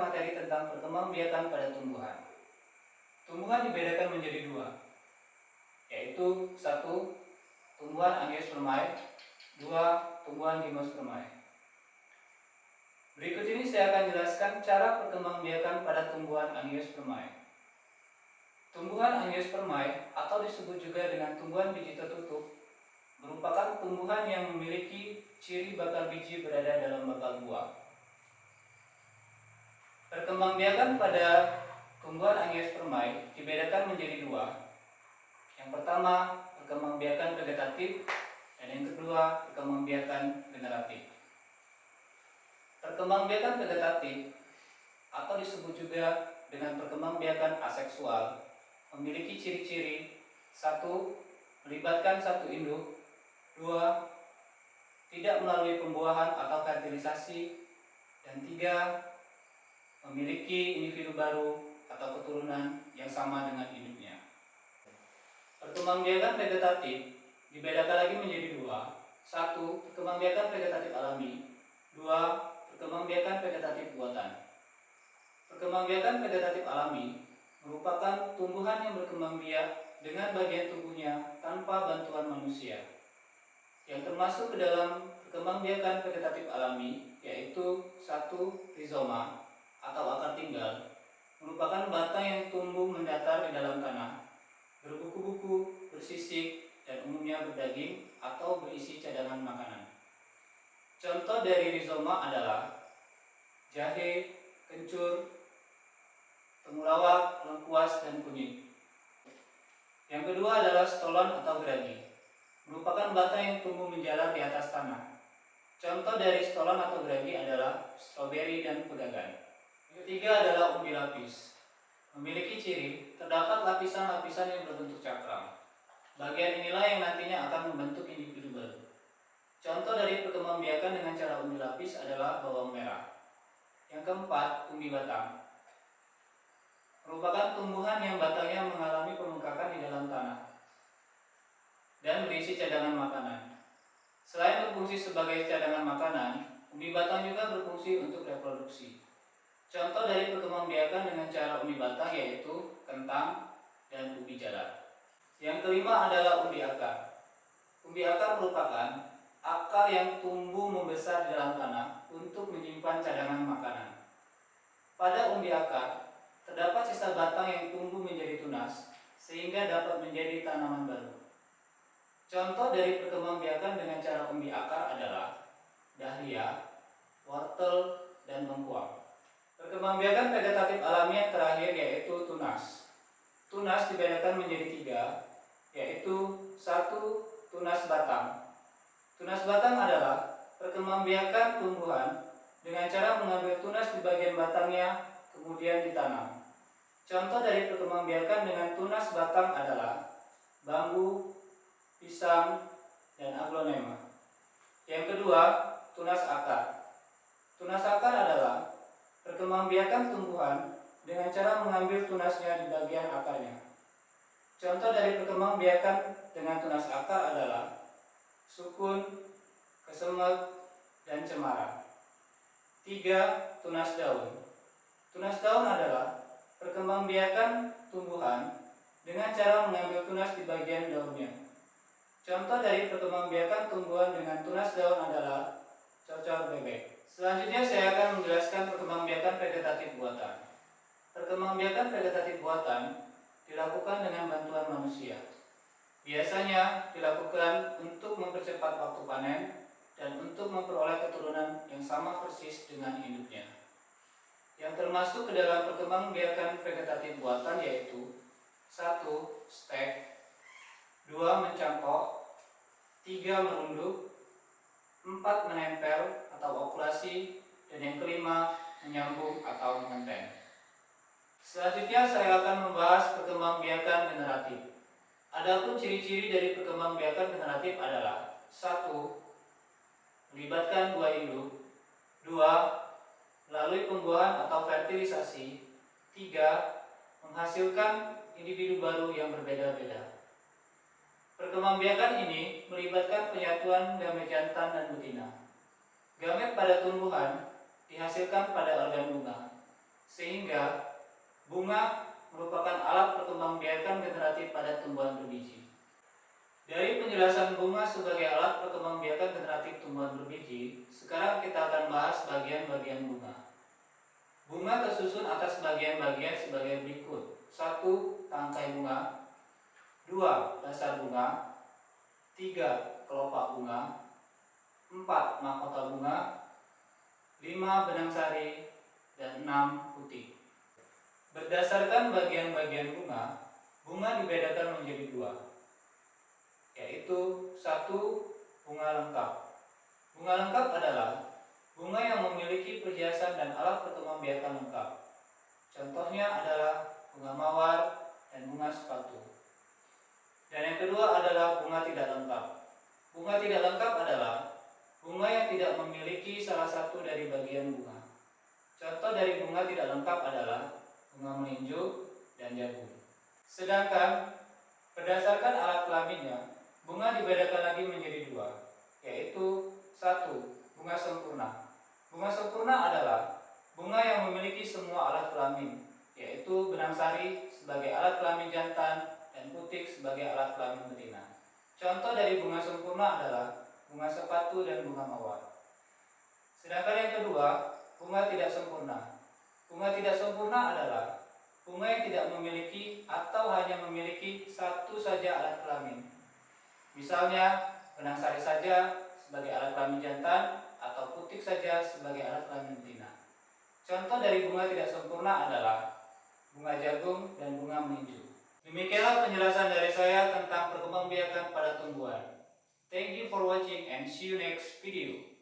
materi tentang perkembangbiakan pada tumbuhan. Tumbuhan dibedakan menjadi dua, yaitu satu, tumbuhan Angiospermae, dua, tumbuhan Gymnospermae. Berikut ini saya akan jelaskan cara perkembangbiakan pada tumbuhan Angiospermae. Tumbuhan Angiospermae atau disebut juga dengan tumbuhan biji tertutup merupakan tumbuhan yang memiliki ciri bakal biji berada dalam bakal buah. Perkembangbiakan pada tumbuhan Angiospermae dibedakan menjadi dua. Yang pertama, perkembangbiakan vegetatif, dan yang kedua, perkembangbiakan generatif. Perkembangbiakan vegetatif atau disebut juga dengan perkembangbiakan aseksual memiliki ciri-ciri: satu, melibatkan satu induk; dua, tidak melalui pembuahan atau fertilisasi; dan tiga, memiliki individu baru atau keturunan yang sama dengan induknya. Perkembangbiakan vegetatif dibedakan lagi menjadi dua: satu, perkembangbiakan vegetatif alami; dua, perkembangbiakan vegetatif buatan. Perkembangbiakan vegetatif alami merupakan tumbuhan yang berkembang biak dengan bagian tubuhnya tanpa bantuan manusia. Yang termasuk ke dalam perkembangbiakan vegetatif alami yaitu satu, rizoma atau akar tinggal, merupakan batang yang tumbuh mendatar di dalam tanah, berbuku-buku, bersisik, dan umumnya berdaging atau berisi cadangan makanan. Contoh dari rizoma adalah jahe, kencur, temulawak, lengkuas, dan kunyit. Yang kedua adalah stolon atau geragi, merupakan batang yang tumbuh menjalar di atas tanah. Contoh dari stolon atau geragi adalah stroberi dan pegagan. Yang ketiga adalah umbi lapis. Memiliki ciri terdapat lapisan-lapisan yang berbentuk cakram. Bagian inilah yang nantinya akan membentuk individu baru. Contoh dari perkembangbiakan dengan cara umbi lapis adalah bawang merah. Yang keempat, umbi batang. Merupakan tumbuhan yang batangnya mengalami pemengkakan di dalam tanah dan berisi cadangan makanan. Selain berfungsi sebagai cadangan makanan, umbi batang juga berfungsi untuk reproduksi. Contoh dari perkembangbiakan dengan cara umbi batang yaitu kentang dan ubi jalar. Yang kelima adalah umbi akar. Umbi akar merupakan akar yang tumbuh membesar di dalam tanah untuk menyimpan cadangan makanan. Pada umbi akar terdapat sisa batang yang tumbuh menjadi tunas sehingga dapat menjadi tanaman baru. Contoh dari perkembangbiakan dengan cara umbi akar adalah dahlia, wortel, dan lengkuas. Perkembangbiakan vegetatif alami yang terakhir yaitu tunas. Tunas dibedakan menjadi tiga, yaitu satu, tunas batang. Tunas batang adalah perkembangbiakan tumbuhan dengan cara mengambil tunas di bagian batangnya kemudian ditanam. Contoh dari perkembangbiakan dengan tunas batang adalah bambu, pisang, dan aglonema. Yang kedua, tunas akar. Tunas akar adalah perkembangbiakan tumbuhan dengan cara mengambil tunasnya di bagian akarnya. Contoh dari perkembangbiakan dengan tunas akar adalah sukun, kesemek, dan cemara. Tiga, tunas daun. Tunas daun adalah perkembangbiakan tumbuhan dengan cara mengambil tunas di bagian daunnya. Contoh dari perkembangbiakan tumbuhan dengan tunas daun adalah cocor bebek. Selanjutnya saya akan menjelaskan perkembangbiakan vegetatif buatan. Perkembangbiakan vegetatif buatan dilakukan dengan bantuan manusia. Biasanya dilakukan untuk mempercepat waktu panen dan untuk memperoleh keturunan yang sama persis dengan induknya. Yang termasuk ke dalam perkembangbiakan vegetatif buatan yaitu satu, stek; dua, mencangkok; tiga, merunduk; empat, menempel atau okulasi; dan yang kelima, menyambung atau mengenten. Selanjutnya saya akan membahas perkembangbiakan generatif. Adapun ciri-ciri dari perkembangbiakan generatif adalah satu, melibatkan dua induk; dua, melalui pembuahan atau fertilisasi; tiga, menghasilkan individu baru yang berbeda-beda. Perkembangbiakan ini melibatkan penyatuan gamet jantan dan betina. Gamet pada tumbuhan dihasilkan pada organ bunga, ketiga, bunga merupakan alat perkembangbiakan generatif pada tumbuhan berbiji. Dari penjelasan bunga sebagai alat perkembangbiakan generatif tumbuhan berbiji, sekarang kita akan bahas bagian-bagian bunga. Bunga tersusun atas bagian-bagian sebagai berikut. 1. Tangkai bunga. 2. Dasar bunga. 3. Kelopak bunga. 4. Mahkota bunga. 5. Benang sari. Dan 6. Putik. Berdasarkan bagian-bagian bunga, bunga dibedakan menjadi 2, yaitu 1. Bunga lengkap. Bunga lengkap adalah bunga yang memiliki perhiasan dan alat perkembangbiakan lengkap. Contohnya adalah bunga mawar dan bunga sepatu. Dan yang kedua adalah bunga tidak lengkap. Bunga tidak lengkap adalah bunga yang tidak memiliki salah satu dari bagian bunga. Contoh dari bunga tidak lengkap adalah bunga melinjo dan jagung. Sedangkan berdasarkan alat kelaminnya, bunga dibedakan lagi menjadi 2, yaitu 1. Bunga sempurna. Bunga sempurna adalah bunga yang memiliki semua alat kelamin, yaitu benang sari sebagai alat kelamin jantan dan putik sebagai alat kelamin betina. Contoh dari bunga sempurna adalah bunga sepatu dan bunga mawar. Sedangkan yang kedua, bunga tidak sempurna. Bunga tidak sempurna adalah bunga yang tidak memiliki atau hanya memiliki satu saja alat kelamin. Misalnya, benang sari saja sebagai alat kelamin jantan atau putik saja sebagai alat kelamin betina. Contoh dari bunga tidak sempurna adalah bunga jagung dan bunga melinjo. Demikianlah penjelasan dari saya tentang perkembangbiakan pada tumbuhan. Thank you for watching and see you next video.